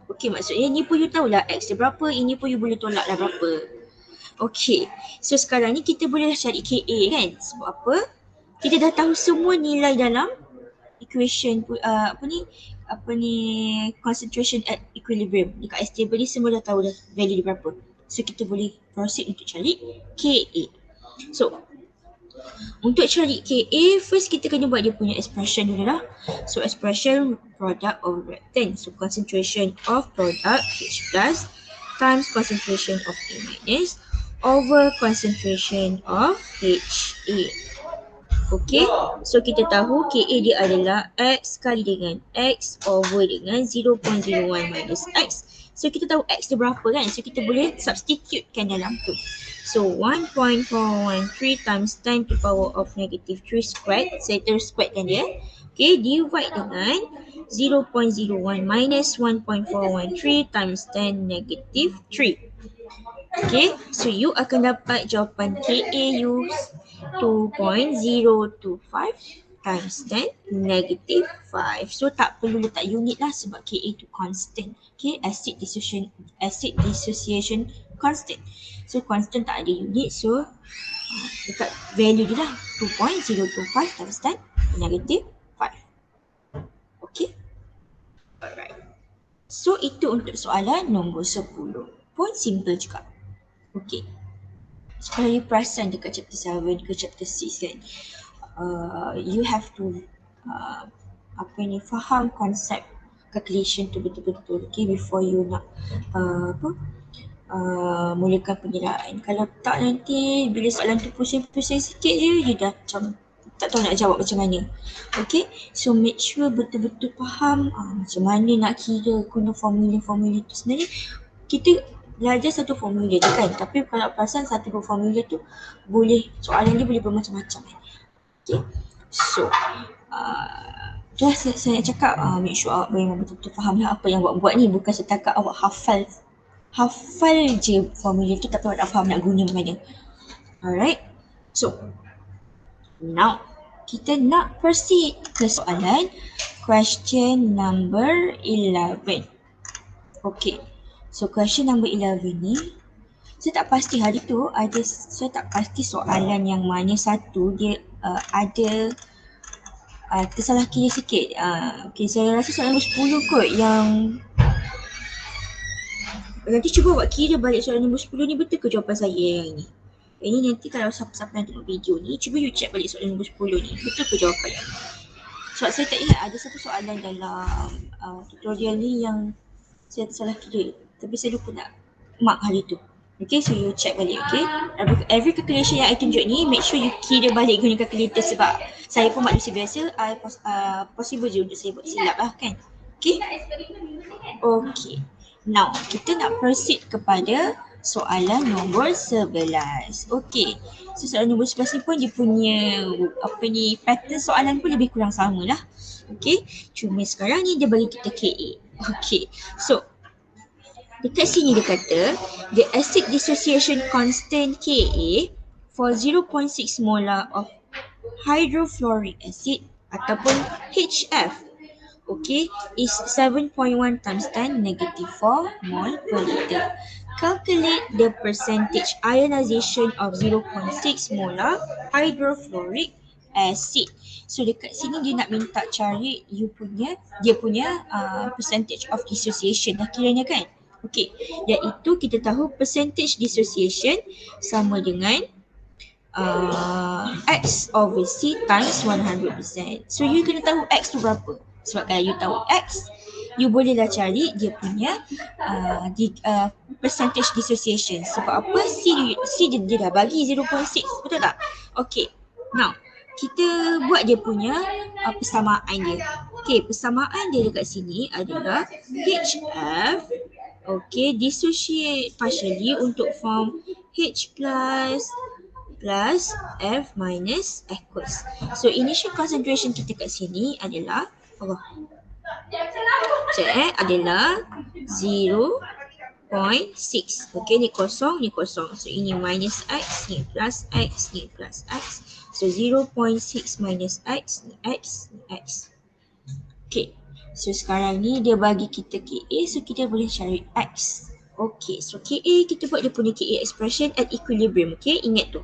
Okay, maksudnya ni pun you tahulah X dia berapa, ini pun you boleh tolak lah berapa. Okay, so sekarang ni kita boleh cari Ka kan. Sebab apa? Kita dah tahu semua nilai dalam equation concentration at equilibrium. Dekat S table ni semua dah tahu dah value dia berapa. So kita boleh proceed untuk cari Ka. So untuk cari Ka, first kita kena buat dia punya expression dulu lah. So expression product of reactant. So concentration of product H plus times concentration of A minus over concentration of HA. Okay, so kita tahu Ka dia adalah X kali dengan X over dengan 0.01 minus X. So kita tahu X dia berapa kan, so kita boleh substitutekan dalam tu. So 1.413 times 10 to power of negative 3 squared, saya terus squarekan dia. Okay, divide dengan 0.01 minus 1.413 times 10 negative 3. Okay, so you akan dapat jawapan Ka you 2.025 times 10 negative 5. So tak perlu letak unit lah sebab Ka tu constant. Okay, acid dissociation constant. So constant tak ada unit, so dekat value dia lah 2.025 times 10 negative 5. Okay, alright. So itu untuk soalan nombor 10. Pun simple juga. Okay. So kalau you perasan dekat chapter 7 ke chapter 6 kan, you have to faham konsep calculation tu betul-betul, okay, before you nak mulakan peniraan. Kalau tak, nanti bila soalan tu pusing-pusing sikit je, you dah macam tak tahu nak jawab macam mana. Okay, so make sure betul-betul faham macam mana nak kira guna formula-formula tu. Sebenarnya kita belajar satu formula je kan, tapi kalau perasan satu formula tu boleh, soalan dia boleh bermacam-macam kan. Okay, So just saya cakap make sure awak memang betul-betul faham lah apa yang awak buat ni, bukan setakat awak hafal je formula tu tapi awak tak faham nak guna mana. Alright, so now kita nak proceed ke soalan question number 11. Okay, so question number 11 ni saya tak pasti hari tu saya tak pasti soalan yang mana satu dia ada tersalah kira sikit. Okay, saya rasa soalan nombor 10 kot yang nanti cuba buat kira balik soalan nombor 10 ni betul ke jawapan saya yang ni. Ini nanti kalau siapa-siapa yang tengok video ni, cuba you check balik soalan nombor 10 ni, betul ke jawapan yang ni. Sebab saya tak ingat ada satu soalan dalam tutorial ni yang saya tersalah kira, tapi saya lupa nak mark hari tu. Okay, so you check balik, okay. Every calculation yang I tunjuk ni, make sure you kira balik guna calculator sebab saya pun manusia biasa, possible je untuk saya buat silap lah kan. Okay. Okay. Now, kita nak proceed kepada soalan nombor 11. Okay. So, soalan nombor 11 ni pun dia punya pattern soalan pun lebih kurang sama lah. Okay. Cuma sekarang ni dia bagi kita KA. Okay. So, dekat sini dia kata the acid dissociation constant Ka for 0.6 molar of hydrofluoric acid ataupun HF, okay, is 7.1 times 10 negative 4 mol per liter. Calculate the percentage ionization of 0.6 molar hydrofluoric acid. So dekat sini dia nak minta cari dia punya percentage of dissociation dah kiranya kan. Okay, iaitu kita tahu percentage dissociation sama dengan X over C times 100%. So you kena tahu X tu berapa. Sebab kalau you tahu X, you bolehlah cari dia punya percentage dissociation. Sebab apa? C dia dah bagi 0.6, betul tak? Okay, now kita buat dia punya persamaan dia. Okay, persamaan dia dekat sini adalah HF, okay, dissociate partially untuk form H plus F minus aqueous. So initial concentration kita kat sini adalah adalah 0.6. Okay, ni kosong, ni kosong. So ini minus X, ni plus X, ni plus X. So 0.6 minus X, ni X, ni X. Okay, so sekarang ni dia bagi kita KA, so kita boleh cari X. Okay, so KA kita buat dia punya KA expression at equilibrium. Okay, ingat tu.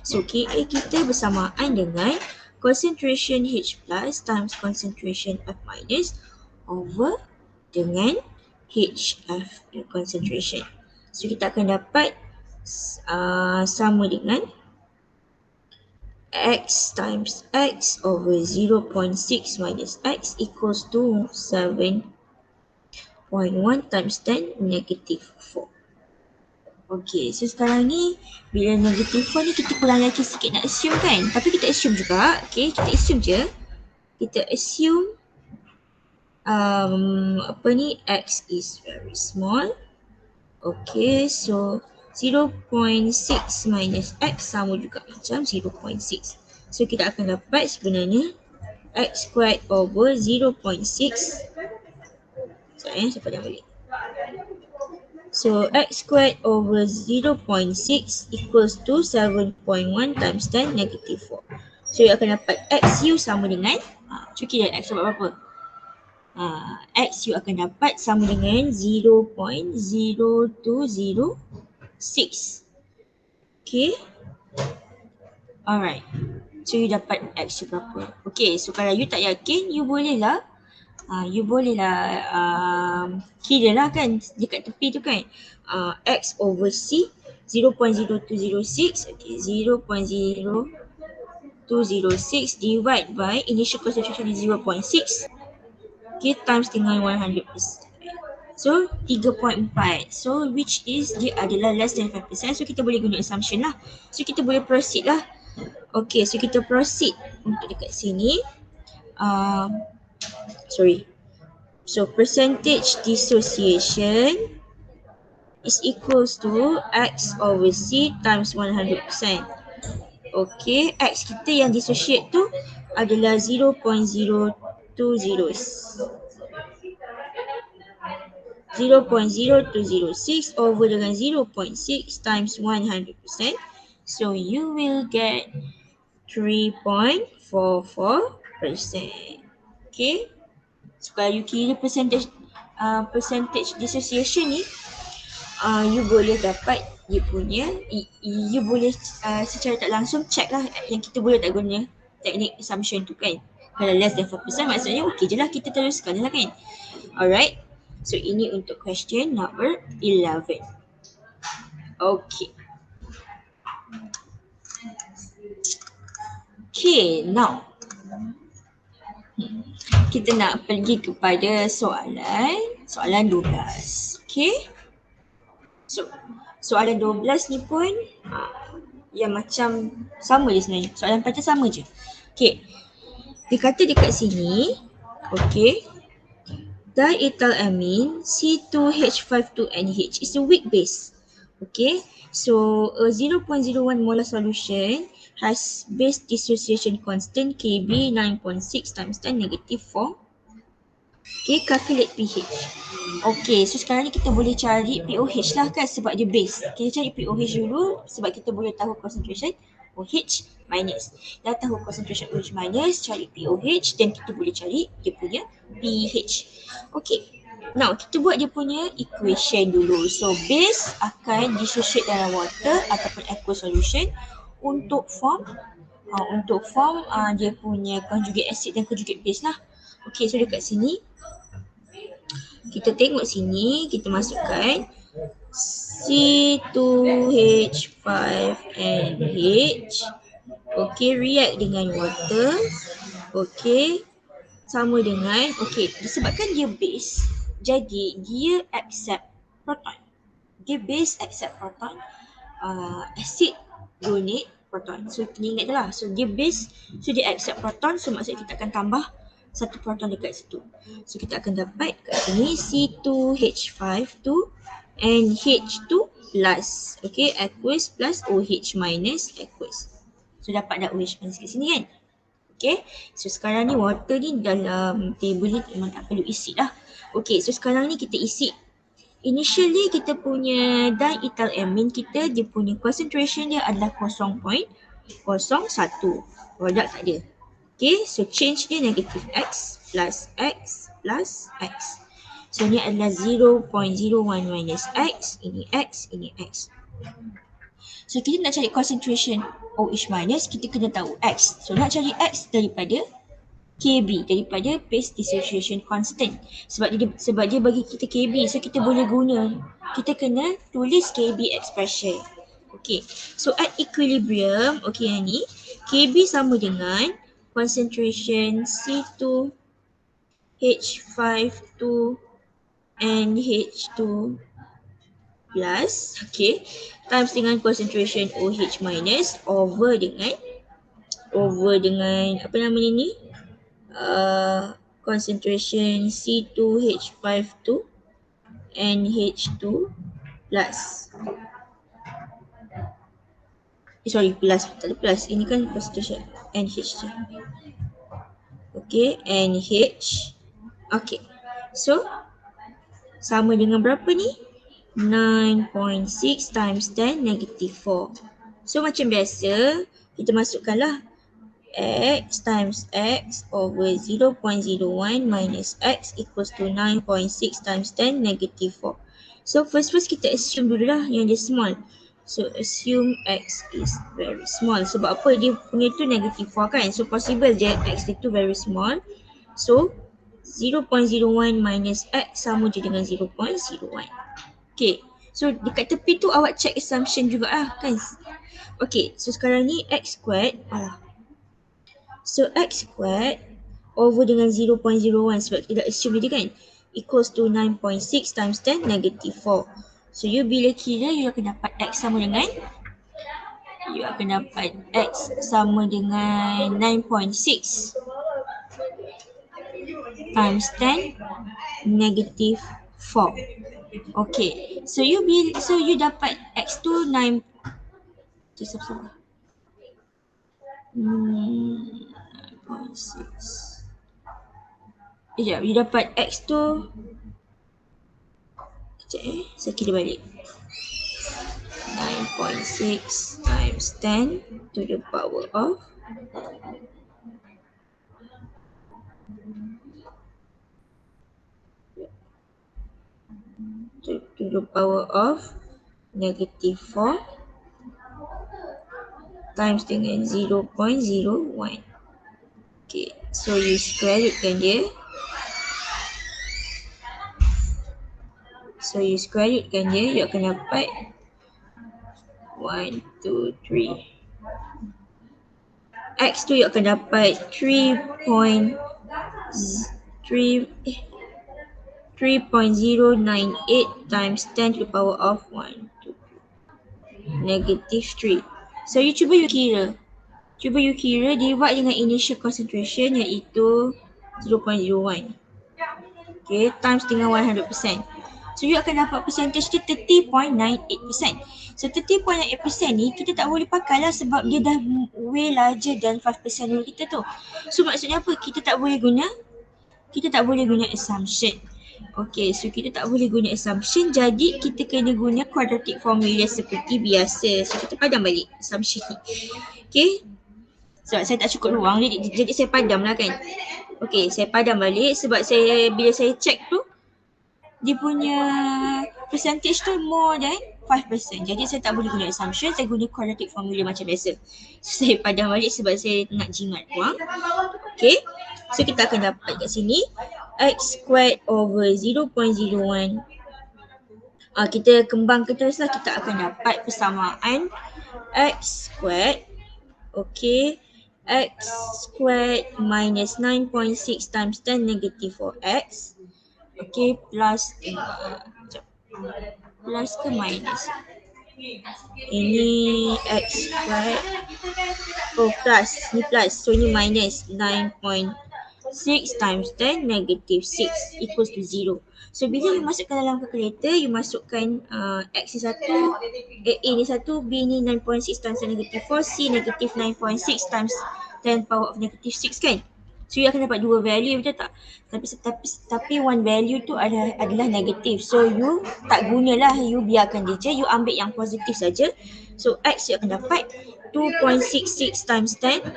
So KA kita bersamaan dengan concentration H plus times concentration F minus over dengan HF concentration. So kita akan dapat sama dengan X times X over 0.6 minus X equals to 7.1 times 10 negative 4. Okay, so sekarang ni bila negative 4 ni kita kurang yakin sikit nak assume kan. Tapi kita assume juga, okay, kita assume je. Kita assume X is very small. Okay, so 0.6 minus X sama juga macam 0.6. So kita akan dapat sebenarnya X squared over 0.6. Saya padam balik. So X squared over 0.6 equals to 7.1 times 10 negative 4. So you akan dapat XU sama dengan, cuki dan X dapat berapa? XU akan dapat sama dengan 0.0206. Okay. Alright. So you dapat XU berapa? Okay, so kalau you tak yakin, you bolehlah kira lah kan dekat tepi tu kan. X over C 0.0206, okay, 0.0206 divide by initial concentration is 0.6, okay, times dengan 100%. So 3.4. So which is dia adalah less than 5%. So kita boleh guna assumption lah. So kita boleh proceed lah. Okay, so kita proceed untuk dekat sini. So percentage dissociation is equals to X over C times 100%. Okay, X kita yang dissociate tu adalah 0.020 0.0206 over dengan 0.6 times 100%. So you will get 3.44%. Okay. So kalau you kira percentage dissociation ni, you boleh dapat dia punya, you boleh secara tak langsung check lah yang kita boleh tak guna teknik assumption tu kan. Kalau less than 4% maksudnya okey je lah, kita teruskan je lah kan. Alright. So ini untuk question number 11. Okay. Okay, now kita nak pergi kepada soalan 12. Okay. So soalan 12 ni pun yang macam sama je sebenarnya. Soalan pattern sama je. Okay. Dia kata dekat sini, okay, diethylamine C2H52NH is a weak base. Okay, so a 0.01 molar solution has base dissociation constant Kb 9.6 times 10 negative 4. Okay, calculate pH. Okay, so sekarang ni kita boleh cari pOH lah kan sebab dia base. Kita cari pOH dulu sebab kita boleh tahu concentration OH minus. Dah tahu concentration OH minus, cari pOH dan kita boleh cari dia punya pH. Okay, now kita buat dia punya equation dulu. So base akan dissociate dalam water ataupun aqueous solution untuk form dia punya conjugate acid dan conjugate base lah. Okay, so dekat sini kita tengok sini, kita masukkan C2H5NH. Okay, react dengan water. Okay, sama dengan, okay, disebabkan dia base, jadi dia accept proton. Dia base accept proton, acid donate proton. So kena ingat lah, so dia base, so dia accept proton, so maksudnya kita akan tambah satu proton dekat situ. So kita akan dapat kat sini C2H5 NH2 plus, okay, aqueous plus OH minus aqueous. So dapat dah OH minus kat sini kan. Okay, so sekarang ni water ni dalam table ni memang tak perlu isi lah. Okay, so sekarang ni kita isi. Initially kita punya diethylamine kita, dia punya concentration dia adalah 0.01. Produk tak ada. Okay, so change dia negative X plus X plus X. So ni adalah 0.01 minus X, ini X, ini X. So kita nak cari concentration OH minus, kita kena tahu X. So nak cari X daripada Kb, daripada base dissociation constant. Sebab dia bagi kita Kb, so kita boleh guna. Kita kena tulis Kb expression. Okay, so at equilibrium, okay yang ni, Kb sama dengan concentration C2H52 NH2 plus, okay, times dengan concentration OH minus over dengan apa namanya ni, concentration C2H52 NH2 plus. Plus, tak ada plus. Ini kan concentration NH je. Okay, NH. Okay, so sama dengan berapa ni? 9.6 times 10 negative 4. So macam biasa, kita masukkanlah X times X over 0.01 minus X equals to 9.6 times 10 negative 4. So first kita assume dulu lah yang dia small. So assume X is very small. Sebab apa? Dia punya tu negative 4 kan. So possible je X itu very small. So 0.01 minus X sama je dengan 0.01. Okay. So dekat tepi tu awak check assumption jugalah kan. Okay. So sekarang ni X squared. So X squared over dengan 0.01 sebab kita dah assume tadi kan, equals to 9.6 times 10 negative 4. So you bila kira, you akan dapat X sama dengan 9.6 times 10 negative 4. Okay, so you dapat X tu 9. 9.6. Sekejap, you dapat X tu. Sekejap saya kira balik. 9.6 times 10 to the power of -4 times dengan 0.01. Okay, so you square root kan dia. You akan dapat 1, 2, 3. X tu you akan dapat 3.098 times 10 to the power of 1, 2, -3. So you cuba you kira divide dengan initial concentration iaitu 0.01. Okay, times dengan 100%. So you akan dapat percentage dia 30.98%. So 30.98% ni kita tak boleh pakai lah sebab dia dah way larger than 5% dulu kita tu. So maksudnya apa? Kita tak boleh guna assumption. Okay, so kita tak boleh guna assumption, jadi kita kena guna quadratic formula seperti biasa. So kita padam balik assumption ni. Okay, sebab saya tak cukup ruang jadi saya padam lah kan. Okay, saya padam balik sebab bila saya check tu dia punya percentage tu more than 5%. Jadi saya tak boleh guna assumption, saya guna quadratic formula macam biasa. So saya padam balik sebab saya nak jimat ruang. Okay, so kita akan dapat kat sini X squared over 0.01. Kita kembangkan terus lah, kita akan dapat persamaan X squared. Okay, X squared minus 9.6 times 10 negative 4x. Okay, plus ke minus? Ini X squared. Plus. Ni plus. So ini minus 9.6 times 10 negative 6 equals to 0. So bila you masukkan dalam calculator, you masukkan X ni satu, A ni satu, B ni 9.6 times 10 negative 4, C negative 9.6 times 10 power of negative 6 kan? So you akan dapat dua value, betul tak? Tapi one value tu adalah negatif. So you tak gunalah, you biarkan dia je, you ambil yang positif saja. So X you akan dapat 2.66 times 10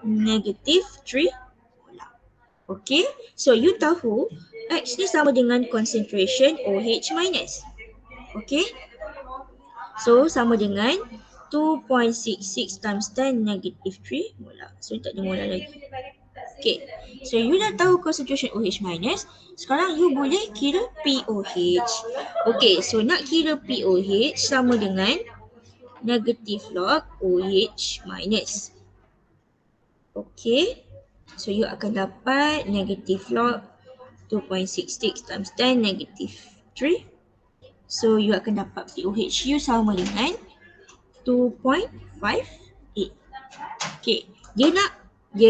negative 3. Okay, so you tahu X ni sama dengan concentration OH minus. Okay, so sama dengan 2.66 times 10 negative 3 molar. So tak ada molar lagi. Okay, so you dah tahu concentration OH minus. Sekarang you boleh kira POH. Okay, so nak kira POH sama dengan negative log OH minus. Okay, so you akan dapat negative log 2.66 times 10 negative 3. So you akan dapat POH you sama dengan 2.58. Okay, dia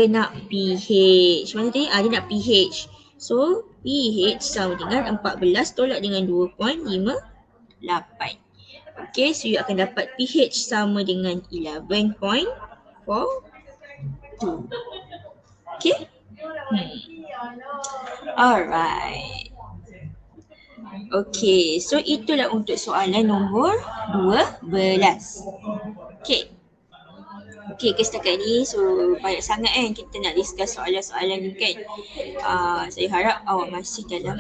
nak pH. Mana tadi? Dia nak pH. So pH sama dengan 14 tolak dengan 2.58. Okay, so you akan dapat pH sama dengan 11.42. Okay. Alright. Okay, so itulah untuk soalan nombor 12. Okay. Okay, setakat ni so banyak sangat kan kita nak discuss soalan-soalan ni kan. Saya harap awak masih dalam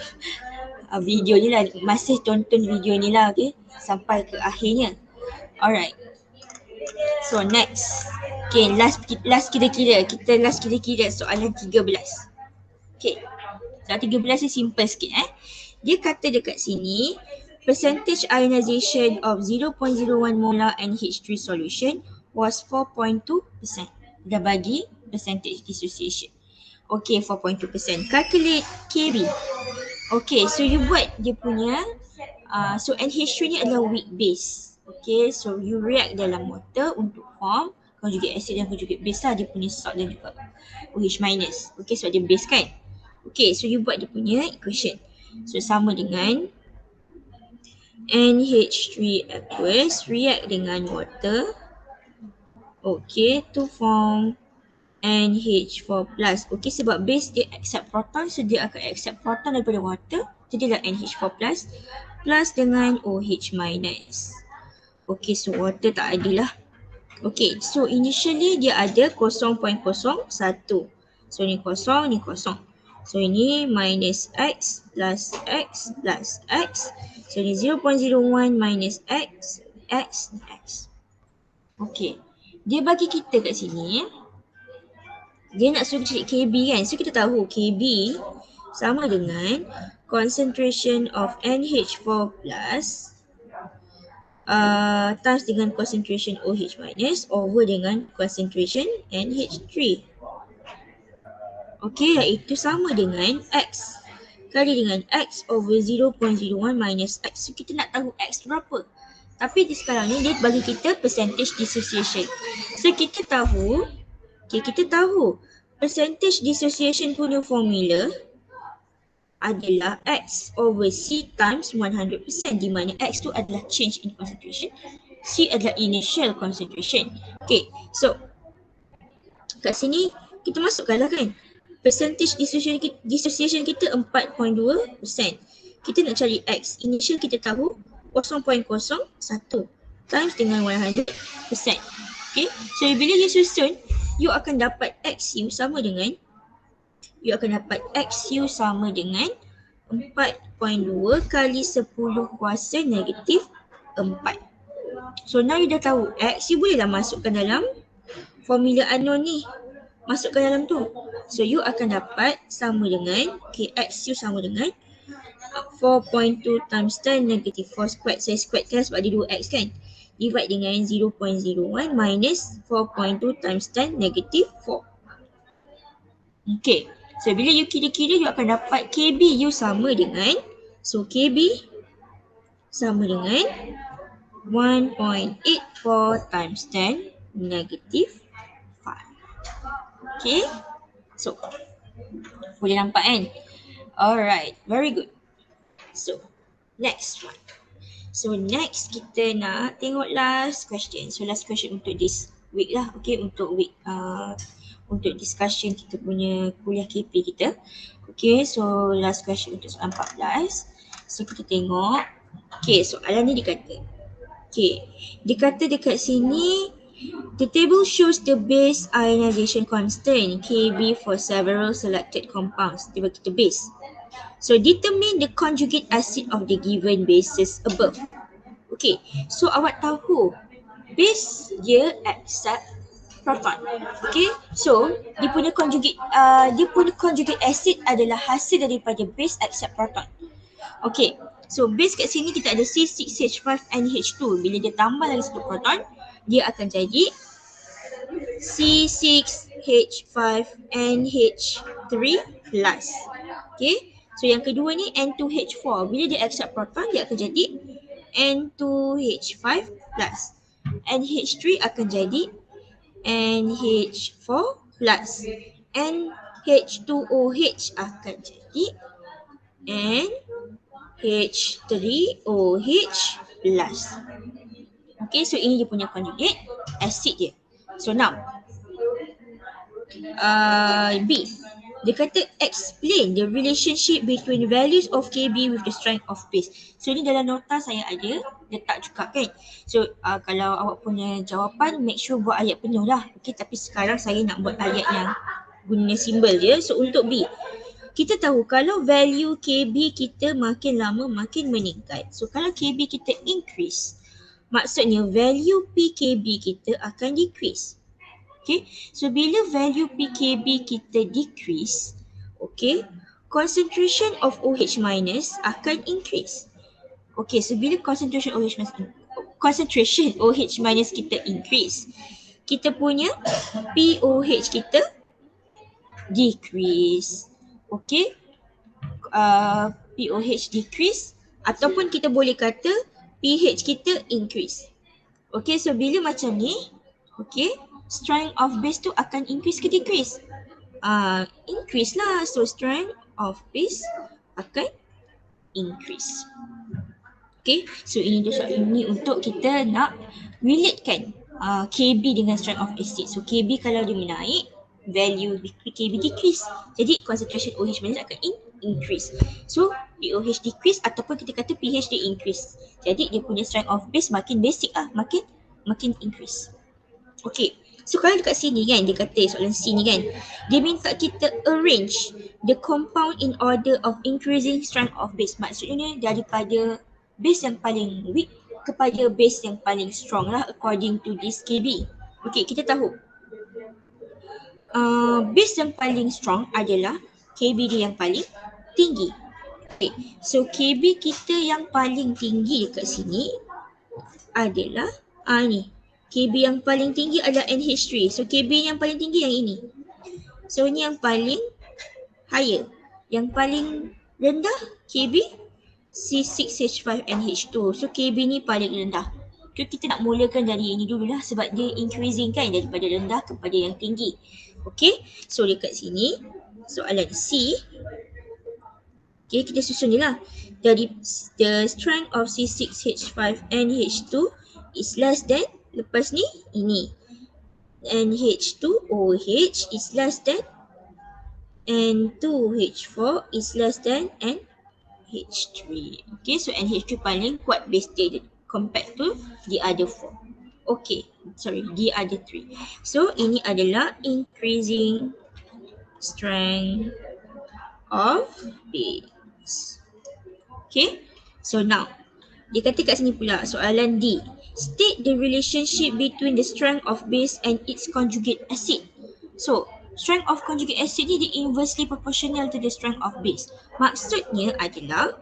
video ni lah, masih tonton video ni lah, okay, sampai ke akhirnya. Alright. So next. Okay, last kita kira soalan 13. Okay. Soalan 13 ni simple sikit Dia kata dekat sini percentage ionization of 0.01 molar NH3 solution was 4.2%. Dah bagi percentage dissociation. Okay, 4.2%. Calculate KB. Okay, so you buat dia punya so NH3 ni adalah weak base. Okay, so you react dalam water untuk form conjugate acid dan conjugate base lah, dia punya salt dan juga OH minus. Okay, sebab dia base kan. Okay, so you buat dia punya equation. So sama dengan NH3 aqueous react dengan water. Okay, to form NH4 plus. Okay, sebab base dia accept proton, so dia akan accept proton daripada water. Jadilah NH4 plus dengan OH minus. Okay, so water tak ada lah. Okay, so initially dia ada 0.01. So ni kosong, ni kosong. So ini minus X plus X plus X. So ni 0.01 minus X, X, X. Okay, dia bagi kita kat sini, dia nak suruh cari KB kan. So kita tahu KB sama dengan concentration of NH4 plus times dengan concentration OH minus over dengan concentration NH3. Okay, iaitu sama dengan X kali dengan X over 0.01 minus X. So kita nak tahu X berapa. Tapi di sekarang ni dia bagi kita percentage dissociation. So kita tahu, kita tahu percentage dissociation punya formula adalah X over C times 100%, di mana X tu adalah change in concentration, C adalah initial concentration. Okay, so kat sini kita masukkanlah kan, percentage dissociation kita 4.2%. Kita nak cari X, initial kita tahu 0.01 times dengan 100%. Okay, so bila you susun, you akan dapat XU sama dengan 4.2 kali 10 kuasa negatif 4. So now you dah tahu X, you bolehlah masukkan dalam formula unknown ni. Masukkan dalam tu. So you akan dapat sama dengan, XU sama dengan 4.2 times 10 negative 4 squared. Saya squared kan sebab dia 2X kan. Divide dengan 0.01 minus 4.2 times 10 negative 4. Okay. So bila you kira-kira, you akan dapat KB you sama dengan, so KB sama dengan 1.84 times 10 negative 5. Okay. So boleh nampak kan? Alright, very good. So next one. So next kita nak tengok last question. So last question untuk this week lah. Okay, untuk week untuk discussion kita punya kuliah KP kita. Okay, so last question untuk soalan 14. So kita tengok. Okay, soalan ni dikata. Okay, dikata dekat sini, the table shows the base ionization constant Kb for several selected compounds. Dia bagi kita base. So determine the conjugate acid of the given bases above. Okay, so awak tahu base dia accept proton. Okay, so dia punya conjugate acid adalah hasil daripada base accept proton. Okay, so base kat sini kita ada C6H5NH2. Bila dia tambah lagi satu proton, dia akan jadi C6H5NH3 plus. Okay, so yang kedua ni N2H4. Bila dia accept proton, dia akan jadi N2H5 plus. NH3 akan jadi NH4 plus. NH2OH akan jadi NH3OH plus. Okay, so ini dia punya conjugate acid dia. So now B, dia kata explain the relationship between values of Kb with the strength of base. So ni dalam nota saya ada letak juga kan. So kalau awak punya jawapan, make sure buat ayat penuh lah. Okay, tapi sekarang saya nak buat ayat yang guna simbol je. So untuk B, kita tahu kalau value Kb kita makin lama makin meningkat. So kalau Kb kita increase, maksudnya value PKb kita akan decrease. Okay, so bila value PKb kita decrease, okay, concentration of OH minus akan increase. Okay, so bila concentration OH minus kita increase, kita punya POH kita decrease. Okay, POH decrease, ataupun kita boleh kata pH kita increase. Okay, so bila macam ni, okay, strength of base tu akan increase ke decrease? Increase lah. So strength of base akan increase. Okay, so ini untuk kita nak relatekan Kb dengan strength of acid. So Kb kalau dia menaik, value KB decrease. Jadi concentration OH minus akan increase. So POH decrease ataupun kita kata pH dia increase. Jadi dia punya strength of base makin basic lah, makin increase. Okay, so kalau dekat sini kan dia kata soalan C ni kan, dia minta kita arrange the compound in order of increasing strength of base. Maksudnya daripada base yang paling weak kepada base yang paling strong lah according to this KB. Okay, kita tahu base yang paling strong adalah KB dia yang paling tinggi. Okay, so KB kita yang paling tinggi dekat sini adalah ni. KB yang paling tinggi adalah NH3. So KB yang paling tinggi yang ini. So ini yang paling higher. Yang paling rendah KB C6H5NH2. So KB ni paling rendah. So kita nak mulakan dari ini dululah sebab dia increasing kan daripada rendah kepada yang tinggi. Okay, so dekat sini soalan C. Okay, kita susun je lah. Dari the strength of C6H5NH2 is less than, lepas ni ini, NH2OH is less than, N2H4 is less than NH3. Okay, so NH3 paling kuat base dia compared to the other four. Okay, sorry, the other three. So ini adalah increasing strength of base. Okay, so now dia kata kat sini pula soalan D. State the relationship between the strength of base and its conjugate acid. So, strength of conjugate acid ni dia inversely proportional to the strength of base. Maksudnya adalah,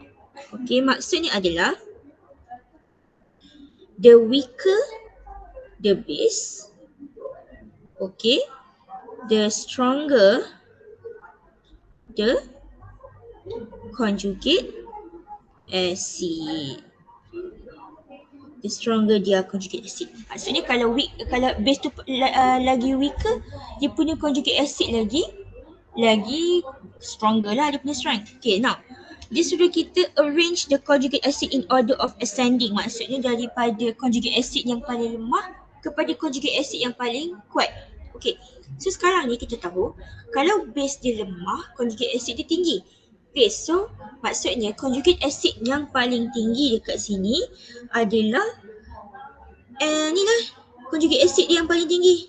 the weaker the base, okay, the stronger the conjugate acid. The stronger dia conjugate acid. Maksudnya kalau base tu lagi weaker, dia punya conjugate acid lagi stronger lah dia punya strength. Okay, now dia suruh kita arrange the conjugate acid in order of ascending. Maksudnya daripada conjugate acid yang paling lemah kepada conjugate acid yang paling kuat. Okay, so sekarang ni kita tahu kalau base dia lemah, conjugate acid dia tinggi. Okay, so maksudnya conjugate acid yang paling tinggi dekat sini adalah ni lah conjugate acid dia yang paling tinggi.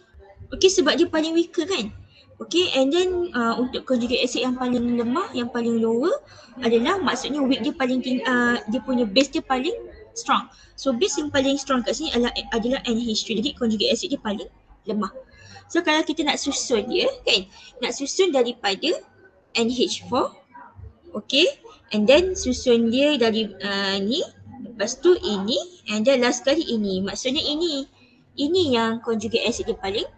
Okay, sebab dia paling weaker kan. Okay, and then untuk conjugate acid yang paling lemah, yang paling lower adalah maksudnya weak dia paling tinggi, dia punya base dia paling strong. So base yang paling strong kat sini adalah NH3. Jadi conjugate acid dia paling lemah. So kalau kita nak susun dia kan, nak susun daripada NH4, okay, and then susun dia dari ni, lepas tu ini, and then last kali ini. Maksudnya ini yang conjugate acid dia paling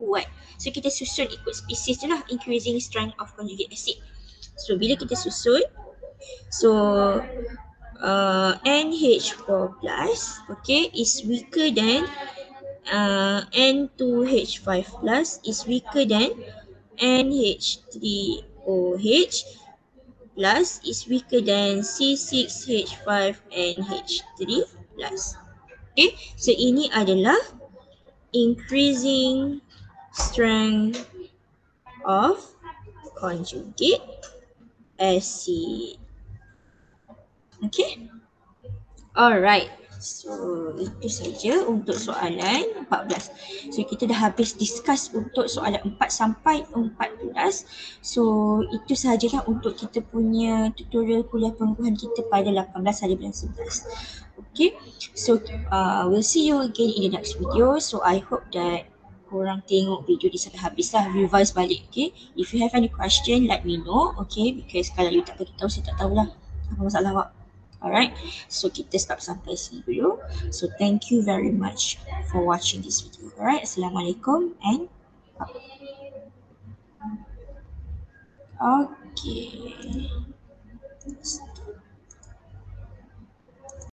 kuat. So kita susun ikut spesies je lah, increasing strength of conjugate acid. So bila kita susun, so NH4 plus, okay, is weaker than N2H5 plus is weaker than NH3OH plus is weaker than C6H5NH3 plus. Okay, so ini adalah increasing strength of conjugate acid. Okay, alright. So itu saja untuk soalan 14. So kita dah habis discuss untuk soalan 4 sampai 14. So itu sahajalah untuk kita punya tutorial kuliah pengukuhan kita pada 18 hari bulan 11. Okay, so we'll see you again in the next video. So I hope that korang tengok video ni sampai habis lah, revise balik. Okay, if you have any question, let me know. Okay, because kalau you tak beritahu, saya tak tahulah apa masalah awak. Alright, so kita stop sampai sini dulu. So thank you very much for watching this video. Alright, Assalamualaikum and okay.